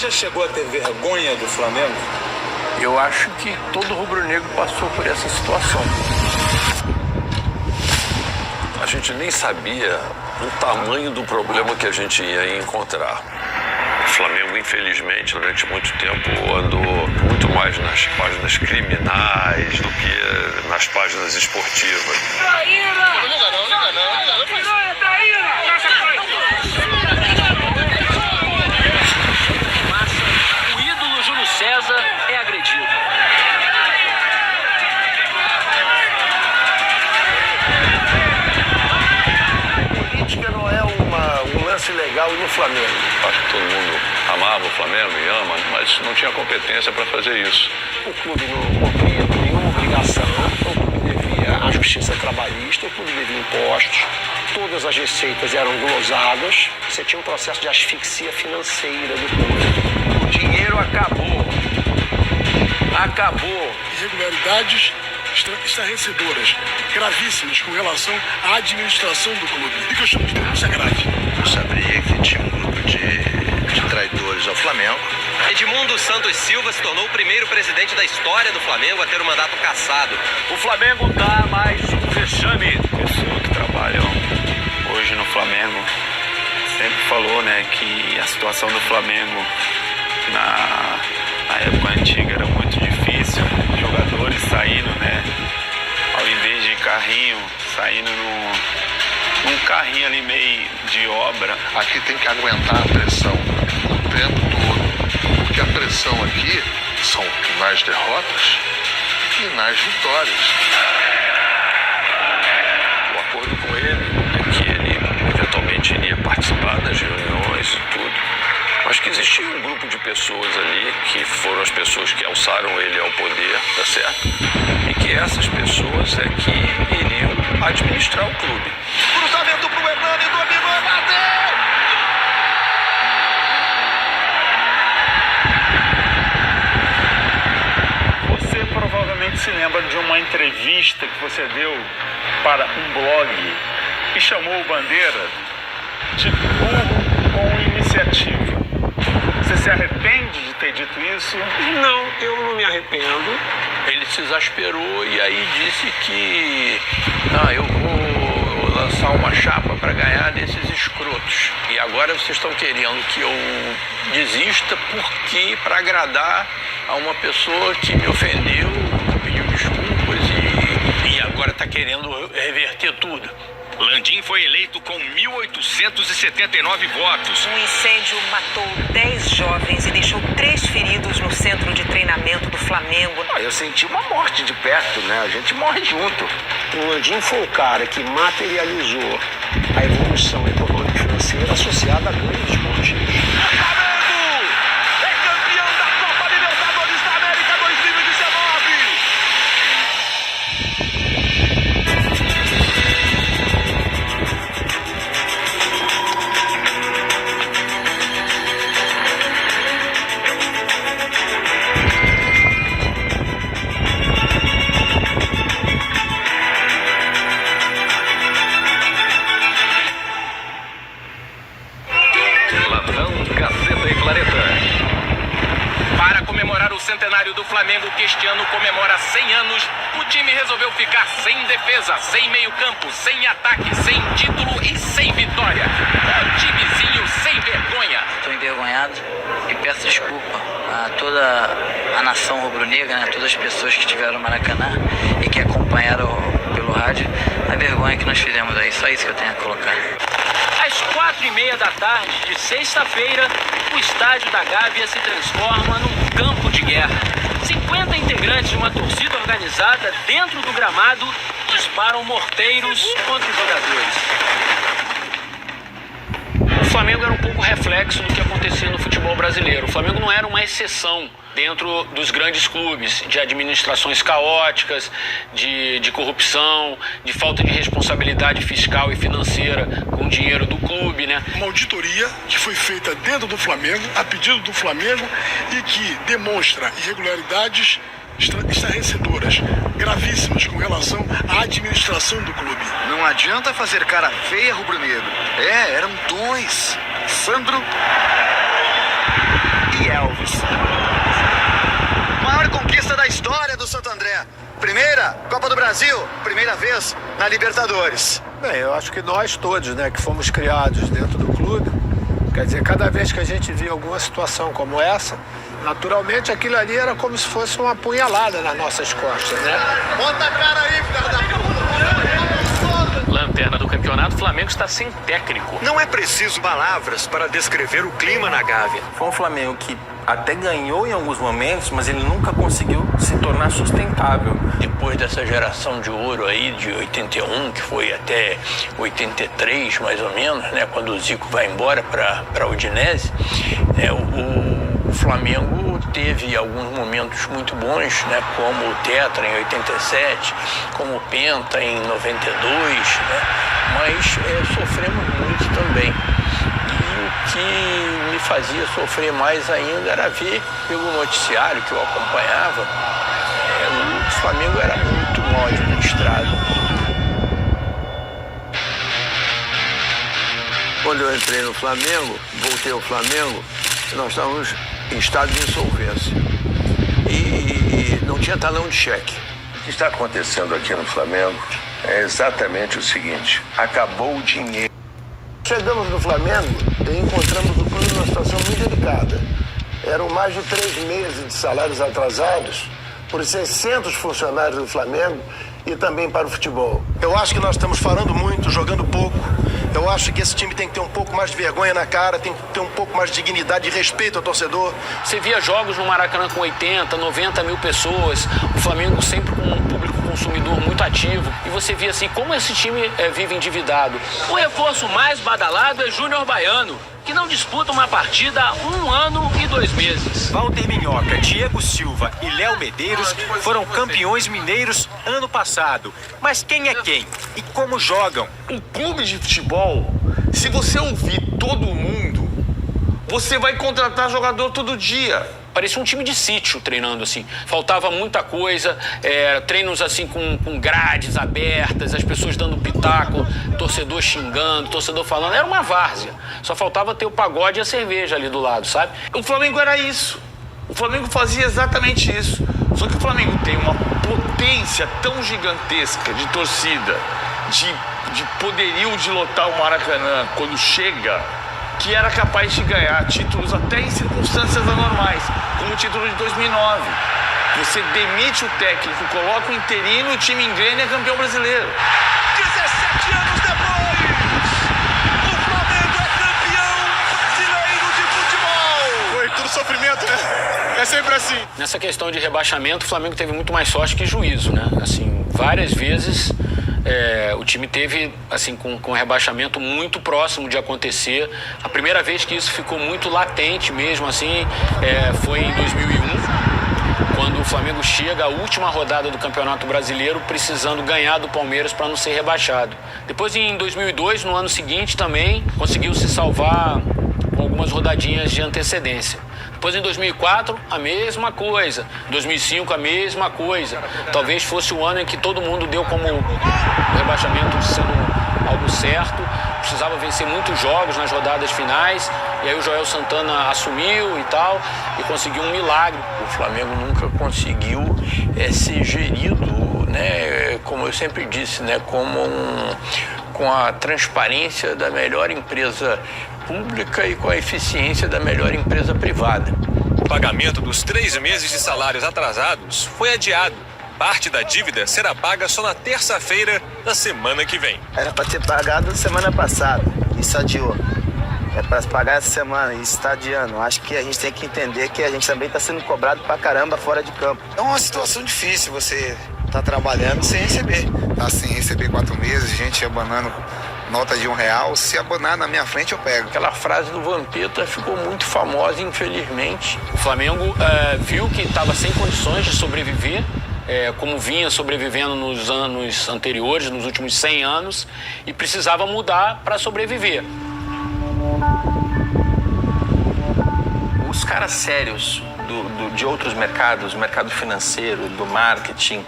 já chegou a ter vergonha do Flamengo? Eu acho que todo rubro-negro passou por essa situação. A gente nem sabia o tamanho do problema que a gente ia encontrar. O Flamengo, infelizmente, durante muito tempo andou muito mais nas páginas criminais do que nas páginas esportivas. O ídolo Júlio César é agredido. Política não é um lance legal no Flamengo. Acho que todo mundo amava o Flamengo e ama, mas não tinha competência para fazer isso. O clube não cumpria nenhuma obrigação. O clube devia à justiça trabalhista, o clube devia impostos. Todas as receitas eram glosadas. Você tinha um processo de asfixia financeira do clube. O dinheiro acabou. Acabou. Irregularidades estarrecedoras, gravíssimas com relação à administração do clube. E que eu chamo de denúncia grave. Eu sabia que tinha um grupo de traidores ao Flamengo. Edmundo Santos Silva se tornou o primeiro presidente da história do Flamengo a ter o mandato cassado. O Flamengo tá mais um vexame. Pessoas que trabalham hoje no Flamengo sempre falou, né, que a situação do Flamengo na época antiga era muito difícil. Jogadores saindo, né, ao invés de carrinho, saindo num carrinho ali meio de obra. Aqui tem que aguentar a pressão o tempo todo, porque a pressão aqui são nas derrotas e nas vitórias. O acordo com ele é que ele eventualmente iria participar das reuniões e tudo. Mas que existia um grupo de pessoas ali que foram as pessoas que alçaram ele ao poder, tá certo? E que essas pessoas é que iriam administrar o clube. Cruzamento pro Hernani, dominou, bateu! Você provavelmente se lembra de uma entrevista que você deu para um blog e chamou o Bandeira de burro com iniciativa. Você se arrepende de ter dito isso? Não, eu não me arrependo. Ele se exasperou e aí disse que eu vou lançar uma chapa para ganhar desses escrotos. E agora vocês estão querendo que eu desista porque para agradar a uma pessoa que me ofendeu, pediu desculpas e agora está querendo reverter tudo. Landim foi eleito com 1.879 votos. Um incêndio matou 10 jovens e deixou 3 feridos no centro de treinamento do Flamengo. Eu senti uma morte de perto, né? A gente morre junto. O Landim foi o cara que materializou a evolução econômica e financeira associada a ganhos esportivos. Centenário do Flamengo, que este ano comemora 100 anos, o time resolveu ficar sem defesa, sem meio-campo, sem ataque, sem título e sem vitória. O timezinho sem vergonha. Estou envergonhado e peço desculpa a toda a nação rubro-negra, né, todas as pessoas que estiveram no Maracanã e que acompanharam pelo rádio a vergonha que nós fizemos aí. Só isso que eu tenho a colocar. Às 4h30 da tarde de sexta-feira, o estádio da Gávea se transforma num campo de guerra. 50 integrantes de uma torcida organizada dentro do gramado disparam morteiros contra os jogadores. O Flamengo era um pouco reflexo do que acontecia no futebol brasileiro. O Flamengo não era uma exceção dentro dos grandes clubes, de administrações caóticas, de corrupção, de falta de responsabilidade fiscal e financeira com o dinheiro do clube, né? Uma auditoria que foi feita dentro do Flamengo, a pedido do Flamengo, e que demonstra irregularidades estarrecedoras, gravíssimas com relação à administração do clube. Não adianta fazer cara feia, rubro-negro. Eram 2. Sandro e Elvis. Maior conquista da história do Santo André. Primeira Copa do Brasil, primeira vez na Libertadores. Bem, eu acho que nós todos, né, que fomos criados dentro do clube, quer dizer, cada vez que a gente via alguma situação como essa, naturalmente aquilo ali era como se fosse uma punhalada nas nossas costas, né? Bota a cara aí, filha da puta! Lanterna do campeonato, o Flamengo está sem técnico. Não é preciso palavras para descrever o clima na Gávea. Foi um Flamengo que até ganhou em alguns momentos, mas ele nunca conseguiu se tornar sustentável. Depois dessa geração de ouro aí, de 81, que foi até 83, mais ou menos, né, quando o Zico vai embora para a Udinese, o Flamengo teve alguns momentos muito bons, né, como o Tetra em 87, como o Penta em 92, né, mas sofremos muito também. E o que me fazia sofrer mais ainda era ver pelo noticiário que eu acompanhava, o Flamengo era muito mal administrado. Quando eu entrei no Flamengo, voltei ao Flamengo, nós estávamos em estado de insolvência e não tinha talão de cheque. O que está acontecendo aqui no Flamengo é exatamente o seguinte: acabou o dinheiro. Chegamos no Flamengo e encontramos o clube numa situação muito delicada. Eram mais de 3 meses de salários atrasados por 600 funcionários do Flamengo e também para o futebol. Eu acho que nós estamos falando muito, jogando pouco. Eu acho que esse time tem que ter um pouco mais de vergonha na cara, tem que ter um pouco mais de dignidade e respeito ao torcedor. Você via jogos no Maracanã com 80, 90 mil pessoas, o Flamengo sempre com um público consumidor muito ativo. E você via assim, como esse time vive endividado. O reforço mais badalado é Júnior Baiano, que não disputa uma partida há 1 ano e 2 meses. Walter Minhoca, Diego Silva e Léo Medeiros foram campeões mineiros ano passado. Mas quem é quem? E como jogam? Um clube de futebol, se você ouvir todo mundo, você vai contratar jogador todo dia. Parecia um time de sítio treinando assim. Faltava muita coisa, treinos assim com grades abertas, as pessoas dando pitaco, torcedor xingando, torcedor falando. Era uma várzea. Só faltava ter o pagode e a cerveja ali do lado, sabe? O Flamengo era isso. O Flamengo fazia exatamente isso. Só que o Flamengo tem uma potência tão gigantesca de torcida, de poderio de lotar o Maracanã quando chega, que era capaz de ganhar títulos até em circunstâncias anormais, como o título de 2009. Você demite o técnico, coloca o interino, o time engrena e é campeão brasileiro. 17 anos depois, o Flamengo é campeão brasileiro de futebol. Foi tudo sofrimento, né? É sempre assim. Nessa questão de rebaixamento, o Flamengo teve muito mais sorte que juízo, né? Assim, várias vezes o time teve, assim, com um rebaixamento muito próximo de acontecer. A primeira vez que isso ficou muito latente mesmo, assim, foi em 2001, quando o Flamengo chega à última rodada do Campeonato Brasileiro precisando ganhar do Palmeiras para não ser rebaixado. Depois, em 2002, no ano seguinte, também conseguiu se salvar com algumas rodadinhas de antecedência. Depois, em 2004, a mesma coisa. Em 2005, a mesma coisa. Talvez fosse o ano em que todo mundo deu como o rebaixamento sendo algo certo. Precisava vencer muitos jogos nas rodadas finais. E aí o Joel Santana assumiu e tal, e conseguiu um milagre. O Flamengo nunca conseguiu ser gerido, né, como eu sempre disse, né, com a transparência da melhor empresa pública e com a eficiência da melhor empresa privada. O pagamento dos 3 meses de salários atrasados foi adiado. Parte da dívida será paga só na terça-feira da semana que vem. Era para ter pagado semana passada, isso adiou. É para pagar essa semana, isso está adiando. Acho que a gente tem que entender que a gente também está sendo cobrado pra caramba fora de campo. É uma situação difícil você tá trabalhando sem receber. Tá sem receber 4 meses, gente abanando nota de R$1. Se abanar na minha frente, eu pego. Aquela frase do Vampeta ficou muito famosa, infelizmente. O Flamengo viu que estava sem condições de sobreviver, como vinha sobrevivendo nos anos anteriores, nos últimos 100 anos, e precisava mudar para sobreviver. Os caras sérios de outros mercados, mercado financeiro, do marketing,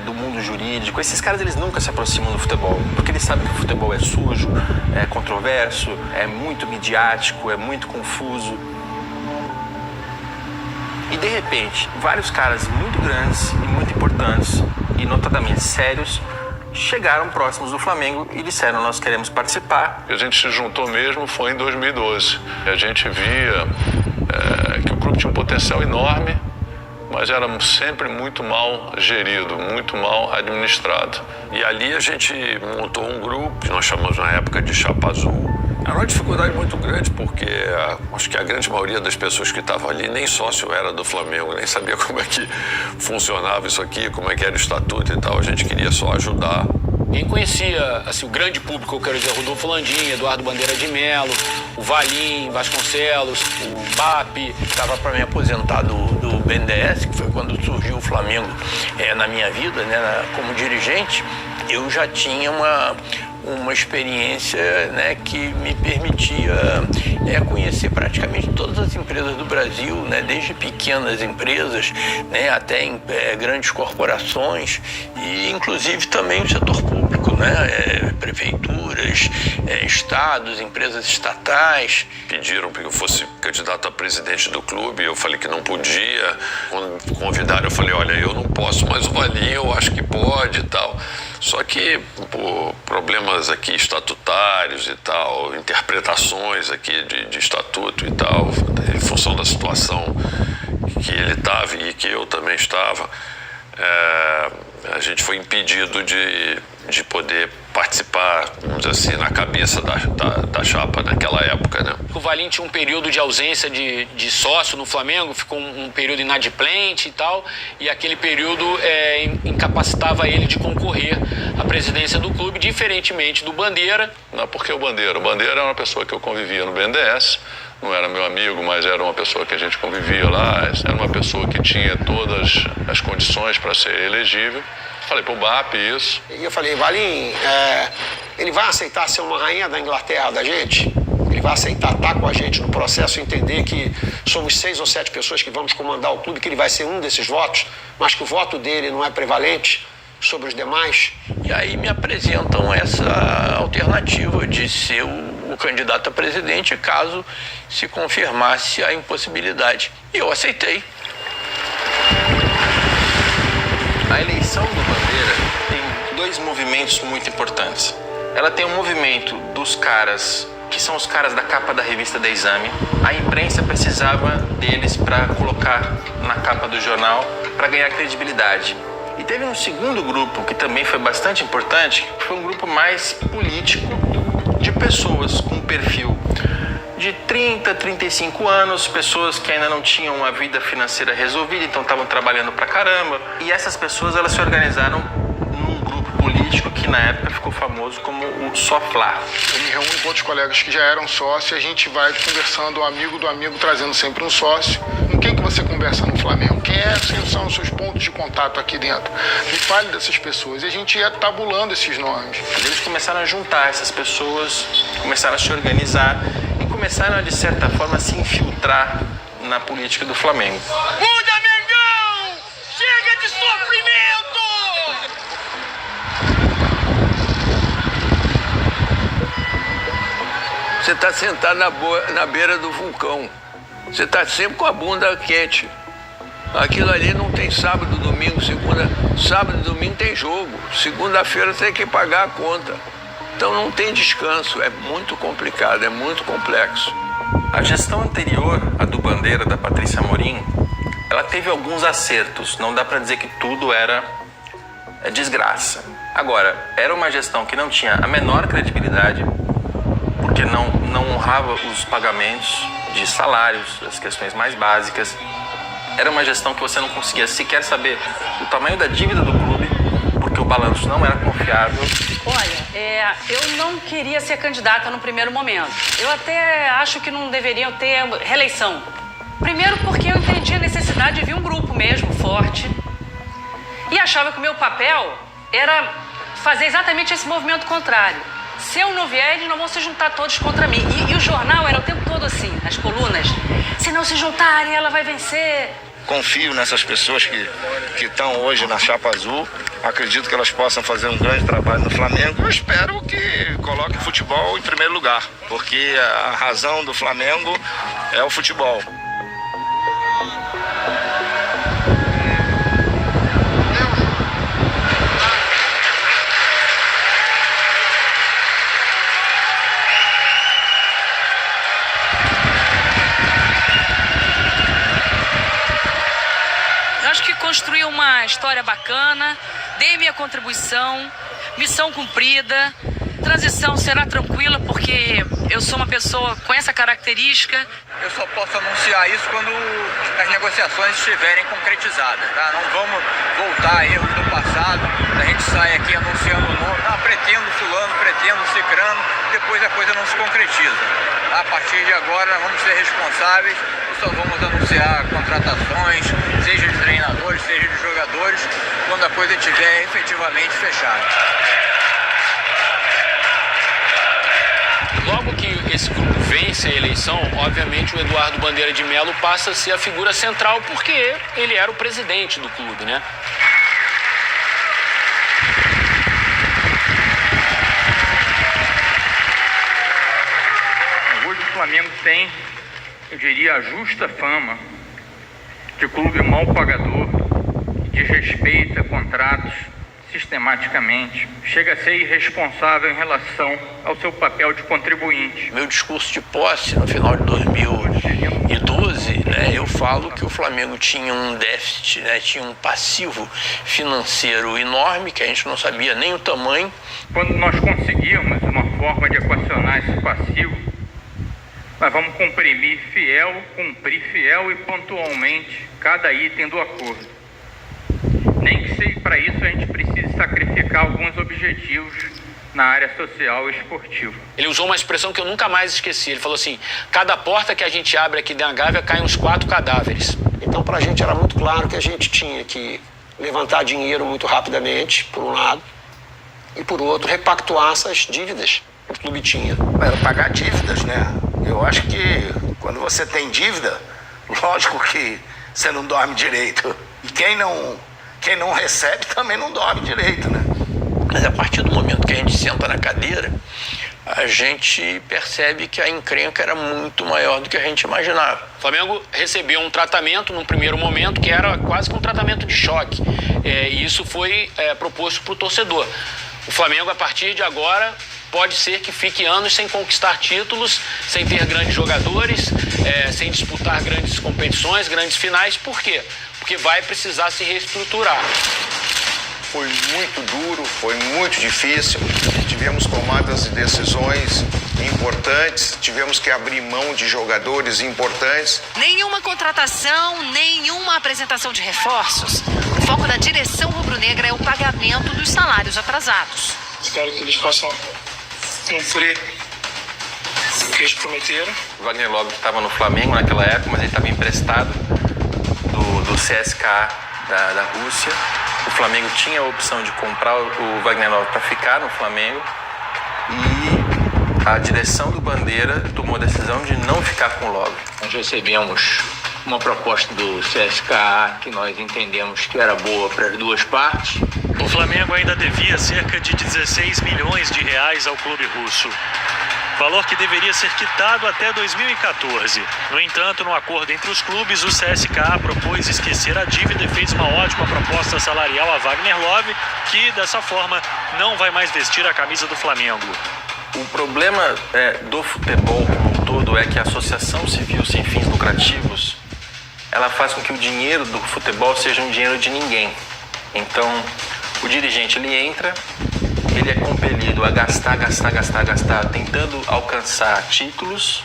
do mundo jurídico, esses caras eles nunca se aproximam do futebol, porque eles sabem que o futebol é sujo, é controverso, é muito midiático, é muito confuso. E de repente, vários caras muito grandes e muito importantes, e notadamente sérios, chegaram próximos do Flamengo e disseram: nós queremos participar. A gente se juntou mesmo foi em 2012. A gente via que o clube tinha um potencial enorme, mas era sempre muito mal gerido, muito mal administrado. E ali a gente montou um grupo, que nós chamamos na época de Chapa Azul. Era uma dificuldade muito grande, porque acho que a grande maioria das pessoas que estavam ali nem sócio era do Flamengo, nem sabia como é que funcionava isso aqui, como é que era o estatuto e tal. A gente queria só ajudar. Quem conhecia assim, o grande público, eu quero dizer, Rodolfo Landim, Eduardo Bandeira de Melo, o Valim, Vasconcelos, o BAP. Estava para me aposentar do BNDES, que foi quando surgiu o Flamengo na minha vida, né, como dirigente. Eu já tinha uma experiência, né, que me permitia conhecer praticamente todas as empresas do Brasil, né, desde pequenas empresas, né, até em grandes corporações e inclusive também o setor público, né, prefeituras, estados, empresas estatais. Pediram que eu fosse candidato a presidente do clube, eu falei que não podia. Quando me convidaram, eu falei: olha, eu não posso, mas o Valim eu acho que pode e tal. Só que por problemas aqui estatutários e tal, interpretações aqui de estatuto e tal, em função da situação que ele estava e que eu também estava, a gente foi impedido de poder participar, vamos dizer assim, na cabeça da chapa naquela época, né? O Valim tinha um período de ausência de sócio no Flamengo, ficou um período inadimplente e tal, e aquele período incapacitava ele de concorrer à presidência do clube, diferentemente do Bandeira. Não, porque o Bandeira era uma pessoa que eu convivia no BNDES, não era meu amigo, mas era uma pessoa que a gente convivia lá, era uma pessoa que tinha todas as condições para ser elegível. Falei pro BAP isso. E eu falei: Valim, ele vai aceitar ser uma rainha da Inglaterra da gente? Ele vai aceitar estar com a gente no processo, entender que somos 6 ou 7 pessoas que vamos comandar o clube, que ele vai ser um desses votos, mas que o voto dele não é prevalente sobre os demais? E aí me apresentam essa alternativa de ser o candidato a presidente caso se confirmasse a impossibilidade. E eu aceitei. A eleição do Bandeira tem 2 movimentos muito importantes. Ela tem um movimento dos caras que são os caras da capa da revista da Exame. A imprensa precisava deles para colocar na capa do jornal para ganhar credibilidade. E teve um segundo grupo que também foi bastante importante, que foi um grupo mais político, de pessoas com perfil de 30, 35 anos, pessoas que ainda não tinham uma vida financeira resolvida, então estavam trabalhando pra caramba. E essas pessoas, elas se organizaram num grupo político que na época ficou famoso como o Soflá. Eu me reúno com outros colegas que já eram sócios e a gente vai conversando, o amigo do amigo, trazendo sempre um sócio. Com quem que você conversa no Flamengo? Quem são os seus pontos de contato aqui dentro? Me fale dessas pessoas. E a gente ia tabulando esses nomes. Eles começaram a juntar essas pessoas, começaram a se organizar e começaram a, de certa forma, se infiltrar na política do Flamengo. Muda, Mengão! Chega de sofrimento! Você está sentado na beira do vulcão. Você está sempre com a bunda quente. Aquilo ali não tem sábado, domingo, segunda. Sábado e domingo tem jogo. Segunda-feira você tem que pagar a conta. Então não tem descanso. É muito complicado, é muito complexo. A gestão anterior, a do Bandeira, da Patrícia Amorim, ela teve alguns acertos. Não dá para dizer que tudo era desgraça. Agora, era uma gestão que não tinha a menor credibilidade, porque não honrava os pagamentos de salários, as questões mais básicas. Era uma gestão que você não conseguia sequer saber o tamanho da dívida do clube, porque o balanço não era confiável. Olha, eu não queria ser candidata no primeiro momento. Eu até acho que não deveriam ter reeleição. Primeiro porque eu entendi a necessidade de vir um grupo mesmo, forte. E achava que o meu papel era fazer exatamente esse movimento contrário. Se eu não vier, eles não vão se juntar todos contra mim. E o jornal era o tempo todo assim, nas colunas. Se não se juntarem, ela vai vencer. Confio nessas pessoas que estão hoje na Chapa Azul. Acredito que elas possam fazer um grande trabalho no Flamengo. Eu espero que coloque o futebol em primeiro lugar, porque a razão do Flamengo é o futebol. construí uma história bacana, dei minha contribuição, missão cumprida. Transição será tranquila porque eu sou uma pessoa com essa característica. Eu só posso anunciar isso quando as negociações estiverem concretizadas, tá? Não vamos voltar a erros do passado, a gente sai aqui anunciando o nome, pretendo fulano, pretendo cicrano, depois a coisa não se concretiza. A partir de agora nós vamos ser responsáveis e só vamos anunciar contratações, seja de treinadores, seja de jogadores, quando a coisa estiver efetivamente fechada. Logo que esse grupo vence a eleição, obviamente o Eduardo Bandeira de Mello passa a ser a figura central, porque ele era o presidente do clube, né? Hoje o Flamengo tem, eu diria, a justa fama de clube mal pagador, que desrespeita contratos sistematicamente, chega a ser irresponsável em relação ao seu papel de contribuinte. Meu discurso de posse no final de 2012, né, eu falo que o Flamengo tinha um déficit, né, tinha um passivo financeiro enorme, que a gente não sabia nem o tamanho. Quando nós conseguirmos uma forma de equacionar esse passivo, nós vamos cumprir fiel e pontualmente cada item do acordo. Nem que seja para isso a gente precise sacrificar alguns objetivos na área social e esportiva. Ele usou uma expressão que eu nunca mais esqueci. Ele falou assim: cada porta que a gente abre aqui dentro da Gávea caem uns 4 cadáveres. Então, para a gente era muito claro que a gente tinha que levantar dinheiro muito rapidamente, por um lado, e por outro, repactuar essas dívidas que o clube tinha. Era pagar dívidas, né? Eu acho que quando você tem dívida, lógico que você não dorme direito. E quem não recebe também não dorme direito, né? Mas a partir do momento que a gente senta na cadeira, a gente percebe que a encrenca era muito maior do que a gente imaginava. O Flamengo recebeu um tratamento num primeiro momento que era quase que um tratamento de choque. E isso foi proposto para o torcedor. O Flamengo, a partir de agora, pode ser que fique anos sem conquistar títulos, sem ter grandes jogadores, sem disputar grandes competições, grandes finais. Por quê? Porque vai precisar se reestruturar. Foi muito duro, foi muito difícil. Tivemos tomadas de decisões importantes, tivemos que abrir mão de jogadores importantes. Nenhuma contratação, nenhuma apresentação de reforços. O foco da direção rubro-negra é o pagamento dos salários atrasados. Espero que eles possam cumprir o que eles prometeram. O Wagner Love estava no Flamengo naquela época, mas ele estava emprestado do CSKA da Rússia. O Flamengo tinha a opção de comprar o Wagner Love para ficar no Flamengo e a direção do Bandeira tomou a decisão de não ficar com o Love. Nós recebemos uma proposta do CSKA que nós entendemos que era boa para as duas partes. O Flamengo ainda devia cerca de 16 milhões de reais ao clube russo. Valor que deveria ser quitado até 2014. No entanto, no acordo entre os clubes, o CSKA propôs esquecer a dívida e fez uma ótima proposta salarial a Wagner Love, que, dessa forma, não vai mais vestir a camisa do Flamengo. O problema do futebol como um todo é que a associação civil sem fins lucrativos, ela faz com que o dinheiro do futebol seja um dinheiro de ninguém. Então, o dirigente, ele entra, ele é compelido a gastar, tentando alcançar títulos,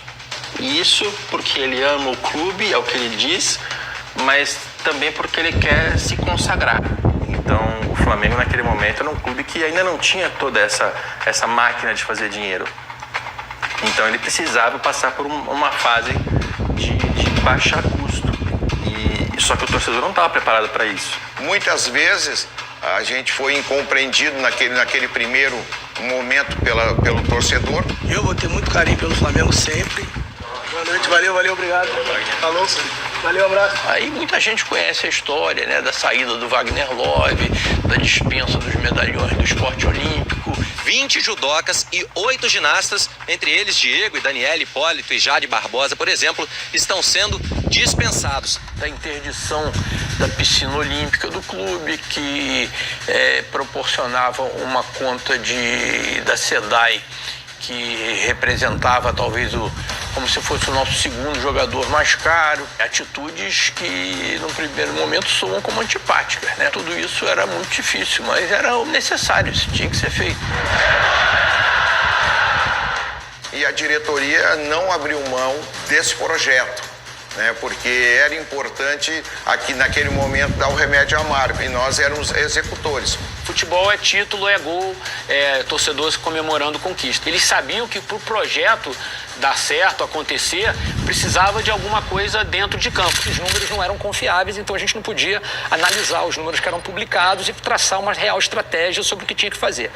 e isso porque ele ama o clube, é o que ele diz, mas também porque ele quer se consagrar. Então, o Flamengo, naquele momento, era um clube que ainda não tinha toda essa máquina de fazer dinheiro. Então, ele precisava passar por uma fase de baixar custo. Só que o torcedor não estava preparado para isso. Muitas vezes a gente foi incompreendido naquele primeiro momento pelo torcedor. Eu vou ter muito carinho pelo Flamengo sempre. Boa noite, valeu, obrigado. Falou, valeu, abraço. Aí muita gente conhece a história, né, da saída do Wagner Love, da dispensa dos medalhões do esporte olímpico. 20 judocas e 8 ginastas, entre eles Diego e Daniele Hipólito e Jade Barbosa, por exemplo, estão sendo dispensados. Da interdição da piscina olímpica do clube, que proporcionava uma conta da SEDAI, que representava talvez como se fosse o nosso segundo jogador mais caro. Atitudes que, no primeiro momento, soam como antipáticas, né? Tudo isso era muito difícil, mas era necessário, isso tinha que ser feito. E a diretoria não abriu mão desse projeto, né? Porque era importante, aqui naquele momento, dar o remédio amargo, e nós éramos executores. Futebol é título, é gol, é torcedor comemorando conquista. Eles sabiam que para o projeto dar certo, acontecer, precisava de alguma coisa dentro de campo. Os números não eram confiáveis, então a gente não podia analisar os números que eram publicados e traçar uma real estratégia sobre o que tinha que fazer.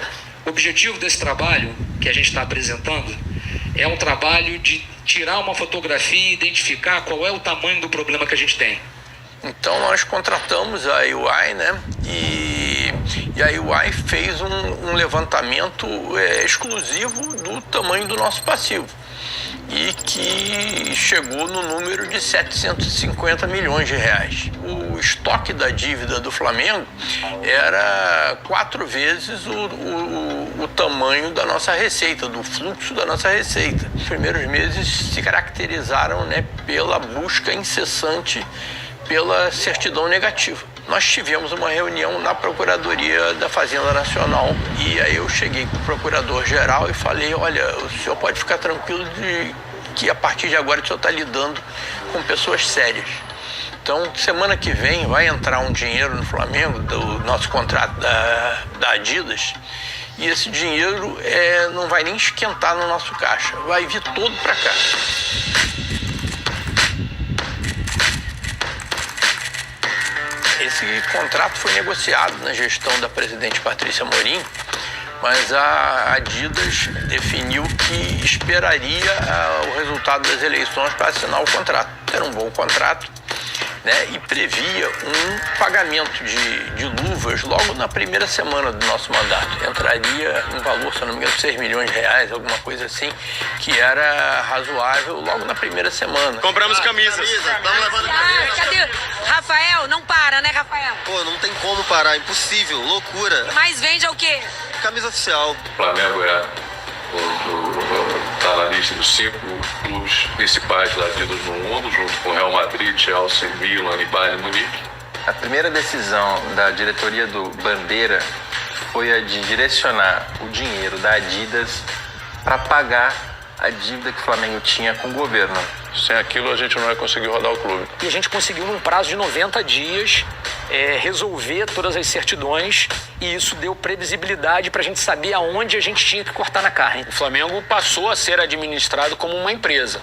O objetivo desse trabalho que a gente está apresentando é um trabalho de tirar uma fotografia e identificar qual é o tamanho do problema que a gente tem. Então nós contratamos a UI, né? E a UI fez um levantamento exclusivo do tamanho do nosso passivo e que chegou no número de 750 milhões de reais. O estoque da dívida do Flamengo era 4 vezes o tamanho da nossa receita, do fluxo da nossa receita. Os primeiros meses se caracterizaram, né, pela busca incessante pela certidão negativa. Nós tivemos uma reunião na Procuradoria da Fazenda Nacional e aí eu cheguei com o Procurador-Geral e falei, olha, o senhor pode ficar tranquilo de que a partir de agora o senhor está lidando com pessoas sérias. Então, semana que vem vai entrar um dinheiro no Flamengo do nosso contrato da Adidas e esse dinheiro não vai nem esquentar no nosso caixa, vai vir todo para cá. Esse contrato foi negociado na gestão da presidente Patrícia Amorim, mas a Adidas definiu que esperaria o resultado das eleições para assinar o contrato. Era um bom contrato, né? E previa um pagamento de luvas logo na primeira semana do nosso mandato. Entraria um valor, se não me engano, de 6 milhões de reais, alguma coisa assim, que era razoável logo na primeira semana. Compramos camisas. Estamos levando camisas. Cadê? Rafael, não para, né, Rafael? Pô, não tem como parar, impossível, loucura. Mas vende é o quê? Camisa oficial. O Flamengo está na lista dos 5 clubes principais da Adidas no mundo, junto com Real Madrid, Chelsea, Milan e Bayern Munique. A primeira decisão da diretoria do Bandeira foi a de direcionar o dinheiro da Adidas para pagar a dívida que o Flamengo tinha com o governo. Sem aquilo a gente não vai conseguir rodar o clube. E a gente conseguiu, num prazo de 90 dias, resolver todas as certidões e isso deu previsibilidade para a gente saber aonde a gente tinha que cortar na carne. O Flamengo passou a ser administrado como uma empresa.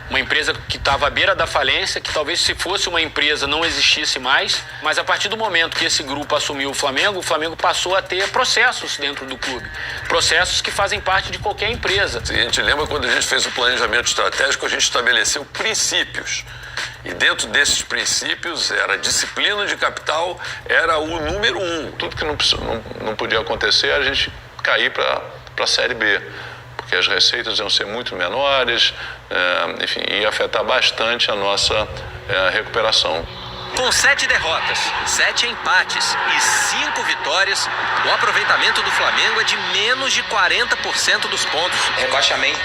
Uma empresa que estava à beira da falência, que talvez se fosse uma empresa não existisse mais, mas a partir do momento que esse grupo assumiu o Flamengo passou a ter processos dentro do clube. Processos que fazem parte de qualquer empresa. A gente lembra quando a gente fez o planejamento estratégico, a gente estabeleceu princípios. E dentro desses princípios, era a disciplina de capital, era o número 1. Tudo que não podia acontecer, a gente cair para a Série B. Porque as receitas iam ser muito menores, enfim, ia afetar bastante a nossa recuperação. Com 7 derrotas, 7 empates e 5 vitórias, o aproveitamento do Flamengo é de menos de 40% dos pontos. Rebaixamento,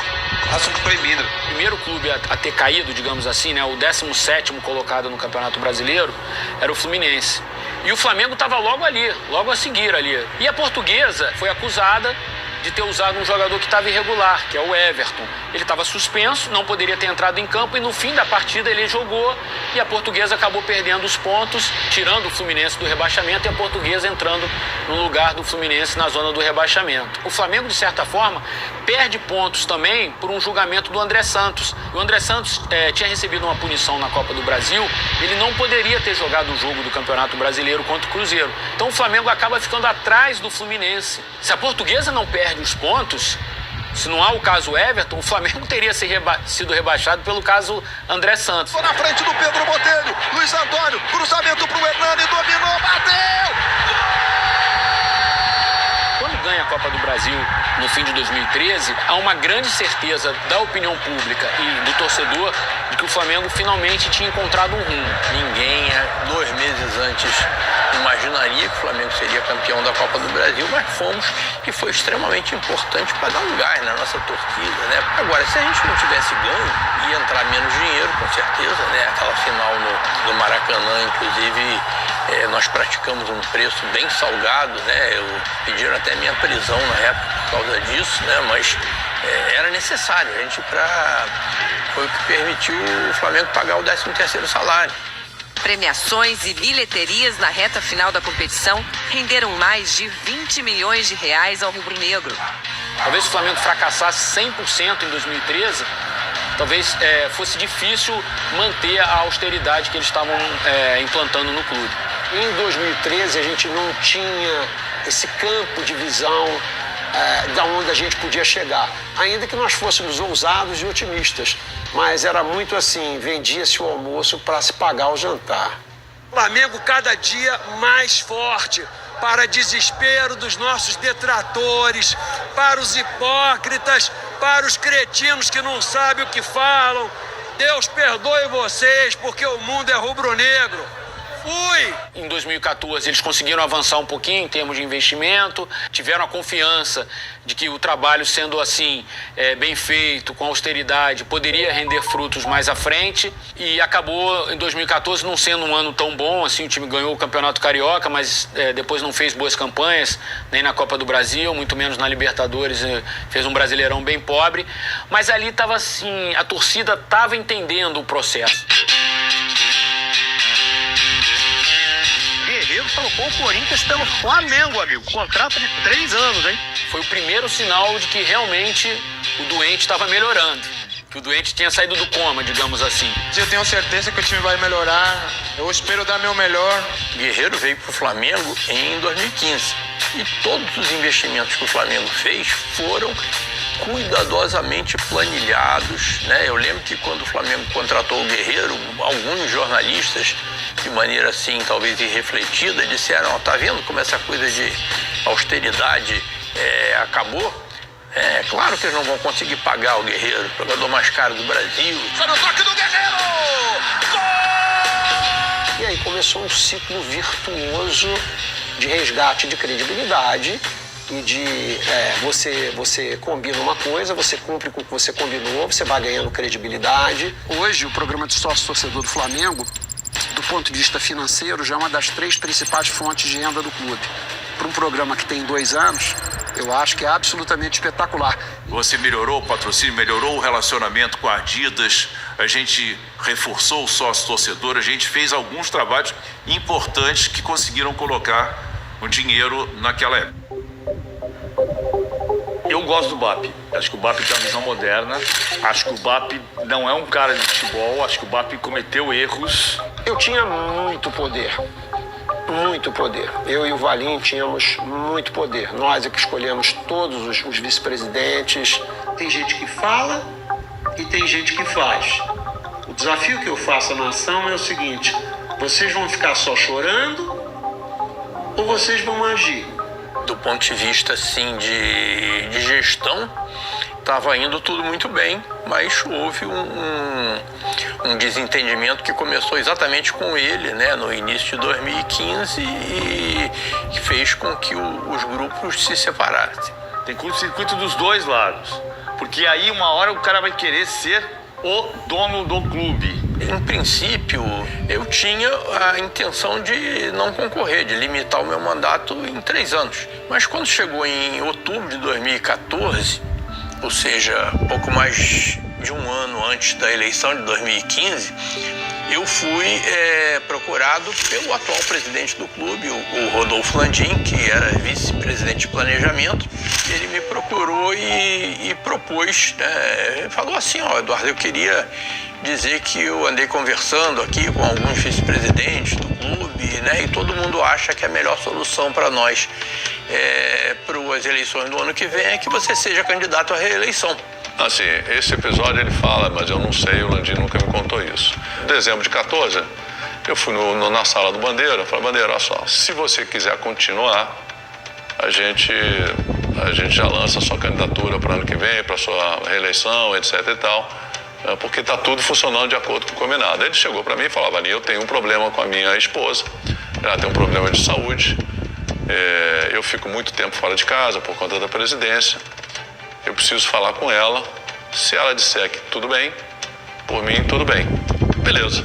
assunto proibido. O primeiro clube a ter caído, digamos assim, né, o 17º colocado no Campeonato Brasileiro, era o Fluminense. E o Flamengo estava logo ali, logo a seguir ali. E a Portuguesa foi acusada de ter usado um jogador que estava irregular, que é o Everton. Ele estava suspenso, não poderia ter entrado em campo e no fim da partida ele jogou e a Portuguesa acabou perdendo os pontos, tirando o Fluminense do rebaixamento e a Portuguesa entrando no lugar do Fluminense na zona do rebaixamento. O Flamengo, de certa forma, perde pontos também por um julgamento do André Santos. O André Santos tinha recebido uma punição na Copa do Brasil, ele não poderia ter jogado o jogo do Campeonato Brasileiro contra o Cruzeiro. Então o Flamengo acaba ficando atrás do Fluminense. Se a Portuguesa não perde os pontos, se não há o caso Everton, o Flamengo teria sido rebaixado pelo caso André Santos. Na frente do Pedro Botelho, Luiz Antônio, cruzamento pro Hernani, dominou, bateu! Quando ganha a Copa do Brasil no fim de 2013, há uma grande certeza da opinião pública e do torcedor de que o Flamengo finalmente tinha encontrado um rumo. Ninguém, 2 meses antes, imaginaria que o Flamengo seria campeão da Copa do Brasil, mas fomos, e foi extremamente importante para dar um gás na nossa torcida, né? Agora, se a gente não tivesse ganho, ia entrar menos dinheiro, com certeza, né? Aquela final no Maracanã, inclusive, nós praticamos um preço bem salgado, né? Pediram até minha prisão na época por causa disso, né? Mas era necessário, foi o que permitiu o Flamengo pagar o 13º salário. Premiações e bilheterias na reta final da competição renderam mais de 20 milhões de reais ao rubro-negro. Talvez se o Flamengo fracassasse 100% em 2013, talvez fosse difícil manter a austeridade que eles estavam implantando no clube. Em 2013 a gente não tinha esse campo de visão da onde a gente podia chegar, ainda que nós fôssemos ousados e otimistas, mas era muito assim, vendia-se o almoço para se pagar o jantar. Flamengo cada dia mais forte, para desespero dos nossos detratores, para os hipócritas, para os cretinos que não sabem o que falam. Deus perdoe vocês, porque o mundo é rubro-negro. Fui! Em 2014 eles conseguiram avançar um pouquinho em termos de investimento, tiveram a confiança de que o trabalho sendo assim bem feito, com austeridade, poderia render frutos mais à frente, e acabou em 2014 não sendo um ano tão bom, assim, o time ganhou o Campeonato Carioca, mas depois não fez boas campanhas, nem na Copa do Brasil, muito menos na Libertadores, fez um Brasileirão bem pobre, mas ali estava assim, a torcida estava entendendo o processo. Guerreiro trocou o Corinthians pelo Flamengo, amigo. Contrato de 3 anos, hein? Foi o primeiro sinal de que realmente o doente estava melhorando. Que o doente tinha saído do coma, digamos assim. Eu tenho certeza que o time vai melhorar. Eu espero dar meu melhor. Guerreiro veio para o Flamengo em 2015. E todos os investimentos que o Flamengo fez foram cuidadosamente planilhados, né? Eu lembro que quando o Flamengo contratou o Guerreiro, alguns jornalistas, de maneira assim, talvez irrefletida, disseram, tá vendo como essa coisa de austeridade acabou? É claro que eles não vão conseguir pagar o Guerreiro, o jogador mais caro do Brasil. Sabe o toque do Guerreiro! Gol! E aí começou um ciclo virtuoso de resgate de credibilidade e de você combina uma coisa, você cumpre com o que você combinou, você vai ganhando credibilidade. Hoje, o programa de sócio-torcedor do Flamengo, do ponto de vista financeiro, já é uma das 3 principais fontes de renda do clube. Para um programa que tem 2 anos, eu acho que é absolutamente espetacular. Você melhorou o patrocínio, melhorou o relacionamento com a Adidas, a gente reforçou o sócio-torcedor, a gente fez alguns trabalhos importantes que conseguiram colocar o dinheiro naquela época. Eu gosto do BAP. Acho que o BAP tem uma visão moderna. Acho que o BAP não é um cara de futebol. Acho que o BAP cometeu erros. Eu tinha muito poder. Muito poder. Eu e o Valim tínhamos muito poder. Nós é que escolhemos todos os vice-presidentes. Tem gente que fala e tem gente que faz. O desafio que eu faço à nação é o seguinte: vocês vão ficar só chorando ou vocês vão agir? Do ponto de vista assim, de gestão, estava indo tudo muito bem, mas houve um desentendimento que começou exatamente com ele, né, no início de 2015 e que fez com que os grupos se separassem. Tem curto-circuito dos dois lados, porque aí uma hora o cara vai querer ser o dono do clube. Em princípio, eu tinha a intenção de não concorrer, de limitar o meu mandato em 3 anos. Mas quando chegou em outubro de 2014, ou seja, pouco mais de um ano antes da eleição de 2015, eu fui procurado pelo atual presidente do clube, o Rodolfo Landim, que era vice-presidente de planejamento. Ele me procurou e propôs, falou assim, Eduardo, eu queria dizer que eu andei conversando aqui com alguns vice-presidentes do clube, né, e todo mundo acha que a melhor solução para nós para as eleições do ano que vem é que você seja candidato à reeleição. Assim, esse episódio ele fala, mas eu não sei, o Landim nunca me contou isso. Em dezembro de 14, eu fui na sala do Bandeira, falei, Bandeira, olha só, se você quiser continuar, a gente já lança a sua candidatura para o ano que vem, para a sua reeleição, etc. e tal, porque está tudo funcionando de acordo com o combinado. Ele chegou para mim e falava: eu tenho um problema com a minha esposa, ela tem um problema de saúde, eu fico muito tempo fora de casa por conta da presidência, eu preciso falar com ela, se ela disser que tudo bem, por mim tudo bem. Beleza.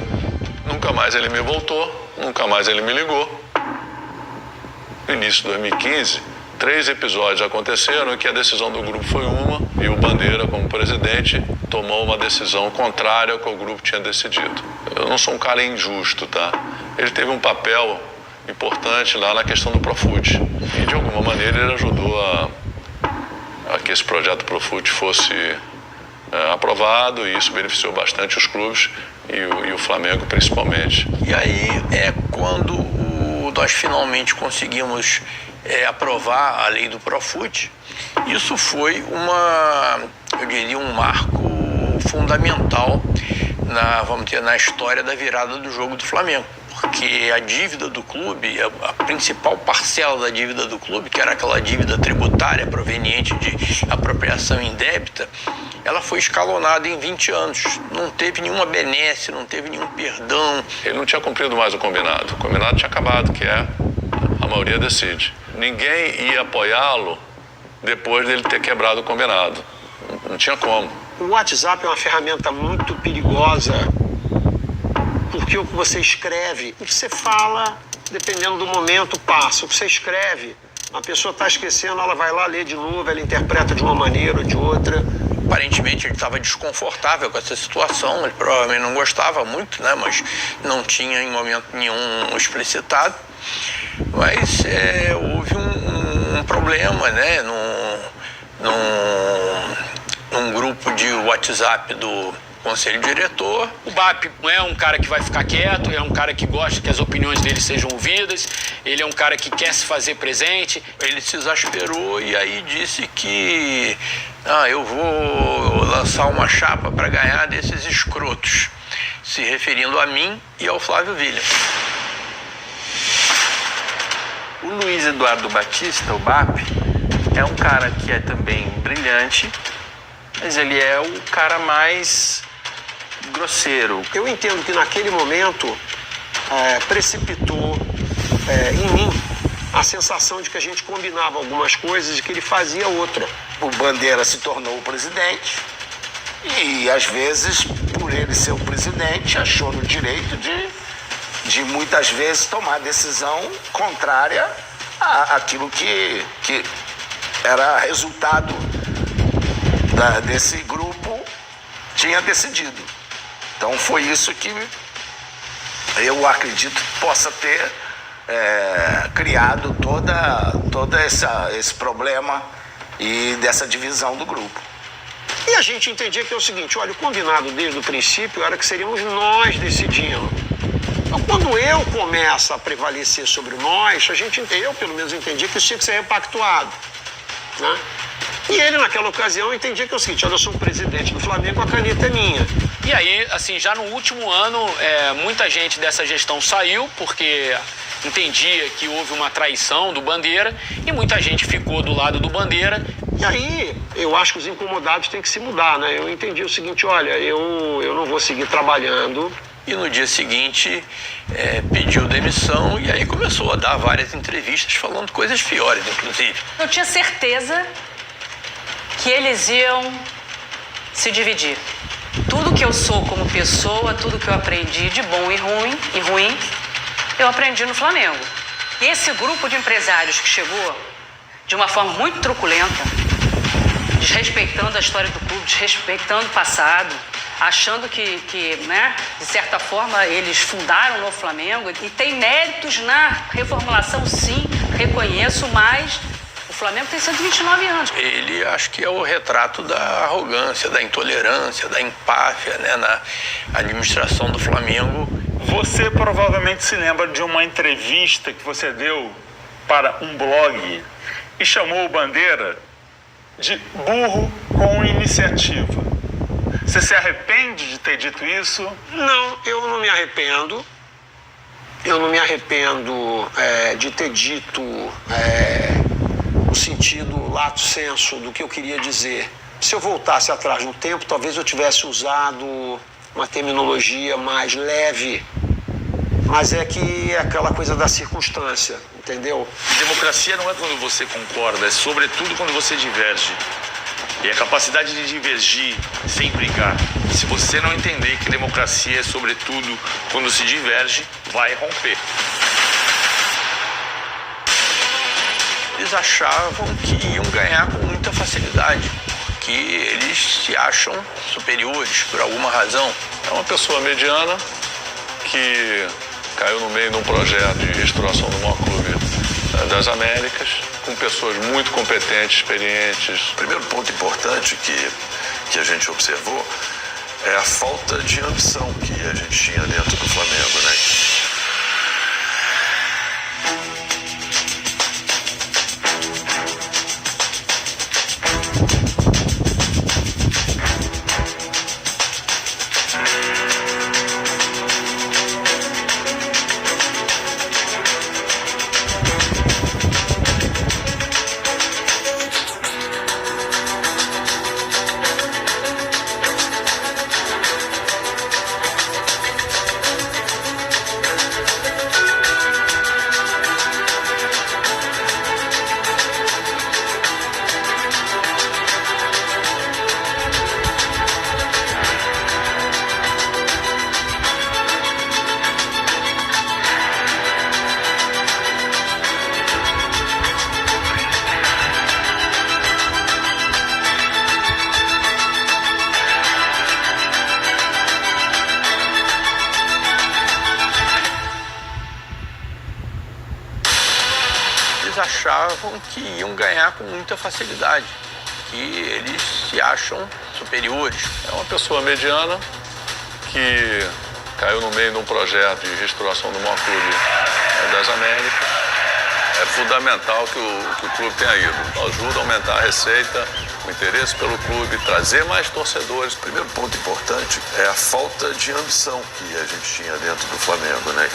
Nunca mais ele me voltou, nunca mais ele me ligou. No início de 2015, 3 episódios aconteceram em que a decisão do grupo foi uma e o Bandeira, como presidente, tomou uma decisão contrária ao que o grupo tinha decidido. Eu não sou um cara injusto, tá? Ele teve um papel importante lá na questão do Profut e, de alguma maneira, ele ajudou a que esse projeto Profut fosse aprovado, e isso beneficiou bastante os clubes e o Flamengo principalmente. E aí quando nós finalmente conseguimos aprovar a lei do Profut, isso foi um marco fundamental na história da virada do jogo do Flamengo. Porque a dívida do clube, a principal parcela da dívida do clube, que era aquela dívida tributária proveniente de apropriação indébita, ela foi escalonada em 20 anos. Não teve nenhuma benesse, não teve nenhum perdão. Ele não tinha cumprido mais o combinado. O combinado tinha acabado, que a maioria decide. Ninguém ia apoiá-lo depois dele ter quebrado o combinado. Não tinha como. O WhatsApp é uma ferramenta muito perigosa, porque o que você escreve, o que você fala, dependendo do momento, passa. O que você escreve, a pessoa está esquecendo, ela vai lá ler de novo, ela interpreta de uma maneira ou de outra. Aparentemente ele estava desconfortável com essa situação, ele provavelmente não gostava muito, né? Mas não tinha em momento nenhum explicitado. Mas houve um problema, né? Num grupo de WhatsApp do Conselho Diretor. O BAP não é um cara que vai ficar quieto, é um cara que gosta que as opiniões dele sejam ouvidas, ele é um cara que quer se fazer presente. Ele se exasperou e aí disse que eu vou lançar uma chapa para ganhar desses escrotos, se referindo a mim e ao Flávio William. O Luiz Eduardo Batista, o BAP, é um cara que é também brilhante, mas ele é o cara mais grosseiro. Eu entendo que naquele momento precipitou em mim a sensação de que a gente combinava algumas coisas e que ele fazia outra. O Bandeira se tornou o presidente e, às vezes, por ele ser o presidente, achou no direito de muitas vezes tomar decisão contrária àquilo que era resultado desse grupo tinha decidido. Então foi isso que eu acredito que possa ter criado todo esse problema e dessa divisão do grupo. E a gente entendia que é o seguinte: olha, o combinado desde o princípio era que seríamos nós decidindo. Então, quando eu começo a prevalecer sobre nós, eu pelo menos entendia que isso tinha que ser repactuado, né? E ele, naquela ocasião, entendia que é o seguinte: olha, eu sou o presidente do Flamengo, a caneta é minha. E aí, assim, já no último ano, muita gente dessa gestão saiu, porque entendia que houve uma traição do Bandeira, e muita gente ficou do lado do Bandeira. E aí, eu acho que os incomodados têm que se mudar, né? Eu entendi o seguinte: olha, eu não vou seguir trabalhando. E no dia seguinte pediu demissão e aí começou a dar várias entrevistas falando coisas piores, inclusive. Eu tinha certeza que eles iam se dividir. Tudo que eu sou como pessoa, tudo que eu aprendi de bom e ruim, eu aprendi no Flamengo. E esse grupo de empresários que chegou de uma forma muito truculenta, desrespeitando a história do clube, desrespeitando o passado, achando que, né, de certa forma, eles fundaram o Flamengo e tem méritos na reformulação, sim, reconheço, mas o Flamengo tem 129 anos. Ele acho que é o retrato da arrogância, da intolerância, da empáfia, né, na administração do Flamengo. Você provavelmente se lembra de uma entrevista que você deu para um blog e chamou o Bandeira de burro com iniciativa. Você se arrepende de ter dito isso? Não, eu não me arrependo. Eu não me arrependo de ter dito no sentido lato sensu do que eu queria dizer. Se eu voltasse atrás no tempo, talvez eu tivesse usado uma terminologia mais leve, mas é que é aquela coisa da circunstância, entendeu? Democracia não é quando você concorda, é sobretudo quando você diverge. E a capacidade de divergir sem brigar. Se você não entender que democracia é sobretudo quando se diverge, vai romper. Eles achavam que iam ganhar com muita facilidade, que eles se acham superiores por alguma razão. É uma pessoa mediana que caiu no meio de um projeto de restauração do maior clube das Américas, com pessoas muito competentes, experientes. O primeiro ponto importante que a gente observou é a falta de ambição que a gente tinha dentro do Flamengo, né? Achavam que iam ganhar com muita facilidade, que eles se acham superiores. É uma pessoa mediana que caiu no meio de um projeto de restauração do maior clube das Américas. É fundamental que o clube tenha ido. Ajuda a aumentar a receita, o interesse pelo clube, trazer mais torcedores. O primeiro ponto importante é a falta de ambição que a gente tinha dentro do Flamengo, né?